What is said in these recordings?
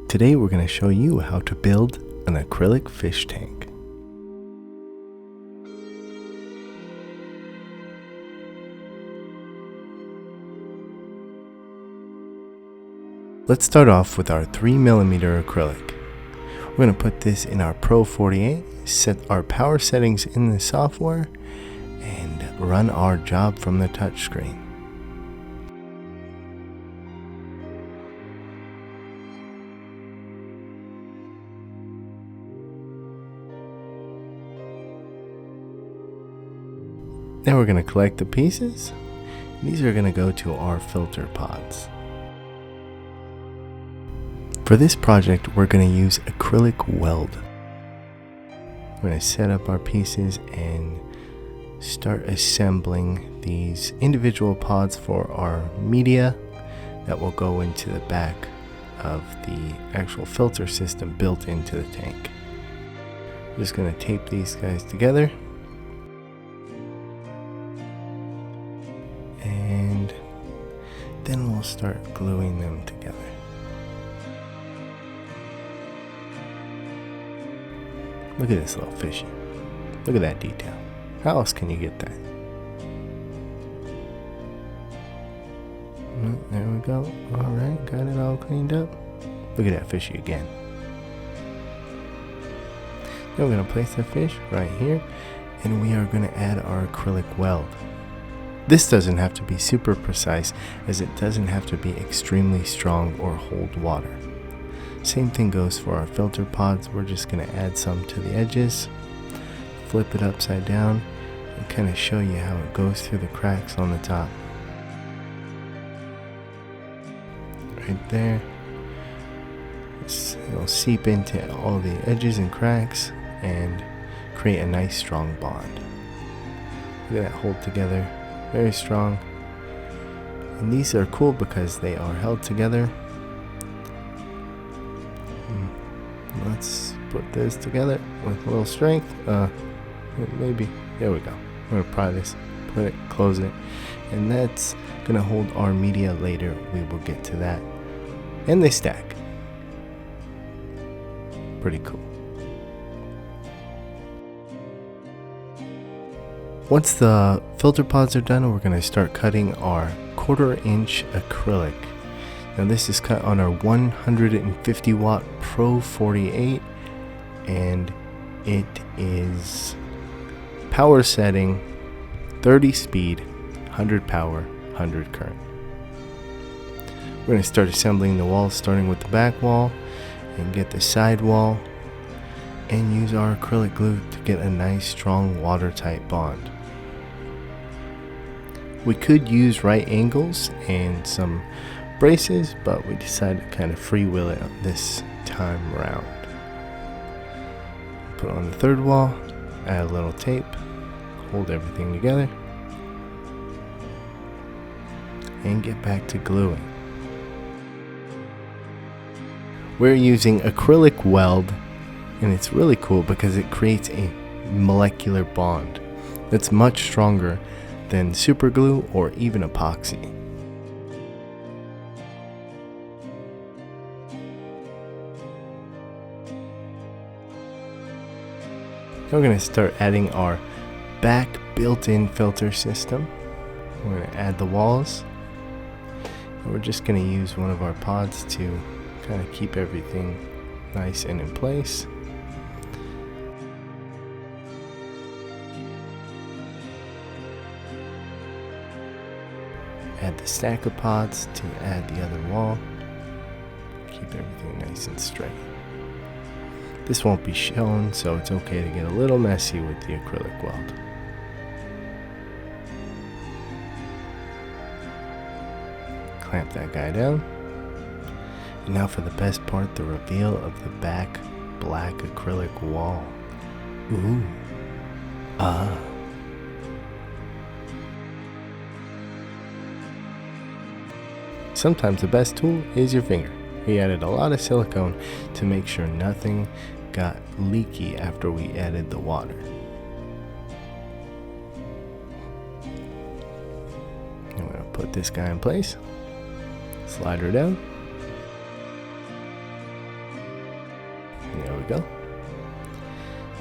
Today we're going to show you how to build an acrylic fish tank. Let's start off with our 3mm acrylic. We're going to put this in our Pro 48, set our power settings in the software, and run our job from the touchscreen. Now we're going to collect the pieces. These are going to go to our filter pods. For this project, we're going to use acrylic weld. We're going to set up our pieces and start assembling these individual pods for our media that will go into the back of the actual filter system built into the tank. I'm just going to tape these guys together. And then we'll start gluing them together. Look at this little fishy. Look at that detail. How else can you get that? There we go. Alright, got it all cleaned up. Look at that fishy again. Now we're going to place the fish right here, and we are going to add our acrylic weld. This doesn't have to be super precise, as it doesn't have to be extremely strong or hold water. Same thing goes for our filter pods. We're just going to add some to the edges, flip it upside down, and kind of show you how it goes through the cracks on the top. Right there. It'll seep into all the edges and cracks and create a nice strong bond. Look at that hold together. Very strong. And these are cool because they are held together. Let's put this together with a little strength. Maybe. There we go. We're gonna pry this, put it, close it, and that's gonna hold our media later. We will get to that. And they stack. Pretty cool. Once the filter pods are done, we're gonna start cutting our 1/4-inch acrylic. Now this is cut on our 150 watt Pro 48, and it is power setting 30 speed, 100 power, 100 current. We're going to start assembling the walls, starting with the back wall, and get the side wall, and use our acrylic glue to get a nice strong watertight bond. We could use right angles and some braces, but we decided to kind of freewheel it this time around. Put on the third wall, add a little tape, hold everything together, and get back to gluing. We're using acrylic weld, and it's really cool because it creates a molecular bond that's much stronger than super glue or even epoxy. Now we're going to start adding our back built-in filter system. We're going to add the walls, and we're just going to use one of our pods to kind of keep everything nice and in place. Add the stack of pods to add the other wall. Keep everything nice and straight. This won't be shown, so it's okay to get a little messy with the acrylic weld. Clamp that guy down. And now for the best part, the reveal of the back black acrylic wall. Ooh. Ah. Sometimes the best tool is your finger. We added a lot of silicone to make sure nothing got leaky after we added the water. I'm going to put this guy in place, slide her down, go.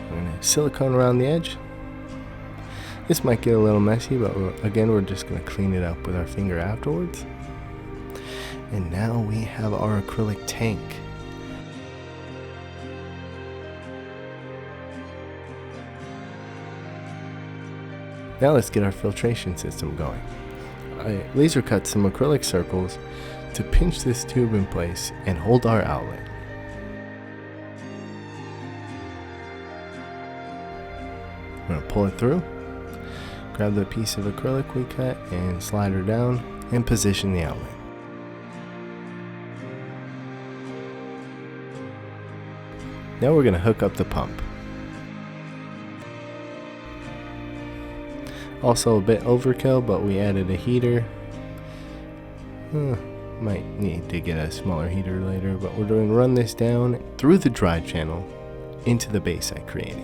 We're going to silicone around the edge. This might get a little messy, but we're just going to clean it up with our finger afterwards. And now we have our acrylic tank. Now let's get our filtration system going. I laser cut some acrylic circles to pinch this tube in place and hold our outlet. I'm going to pull it through, grab the piece of acrylic we cut and slide her down and position the outlet. Now we're going to hook up the pump. Also a bit overkill, but we added a heater. Might need to get a smaller heater later, but we're going to run this down through the dry channel into the base I created.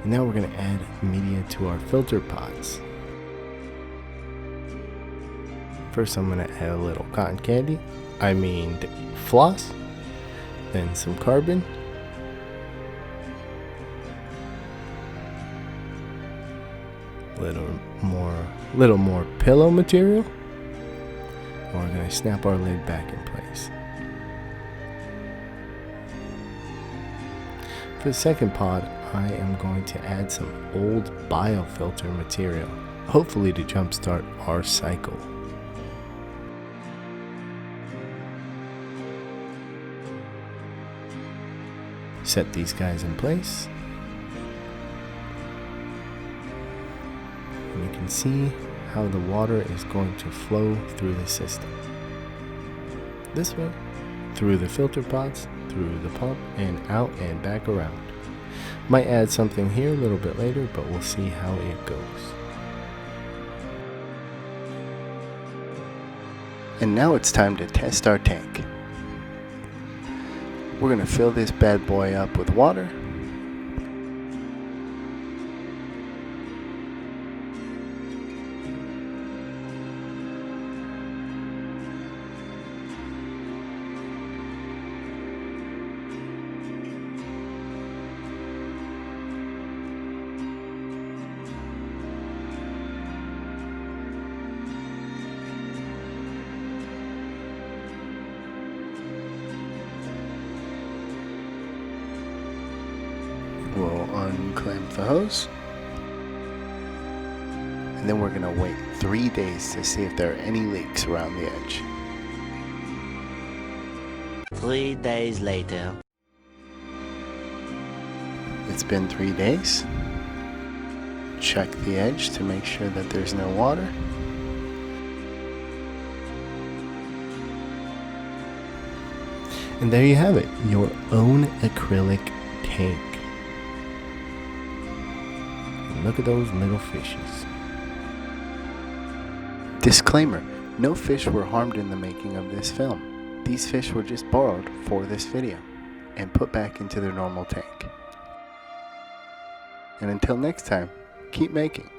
And now we're going to add media to our filter pods. First I'm going to add a little cotton candy, floss, then some carbon, little more pillow material, and we're going to snap our lid back in place. For the second pod, I am going to add some old biofilter material, hopefully to jumpstart our cycle. Set these guys in place. And you can see how the water is going to flow through the system. This way, through the filter pods, through the pump, and out and back around. Might add something here a little bit later, but we'll see how it goes. And now it's time to test our tank. We're going to fill this bad boy up with water. We'll unclamp the hose, and then we're going to wait 3 days to see if there are any leaks around the edge. 3 days later. It's been 3 days. Check the edge to make sure that there's no water. And there you have it, your own acrylic tank. Look at those little fishes. Disclaimer, no fish were harmed in the making of this film. These fish were just borrowed for this video and put back into their normal tank. And until next time, keep making.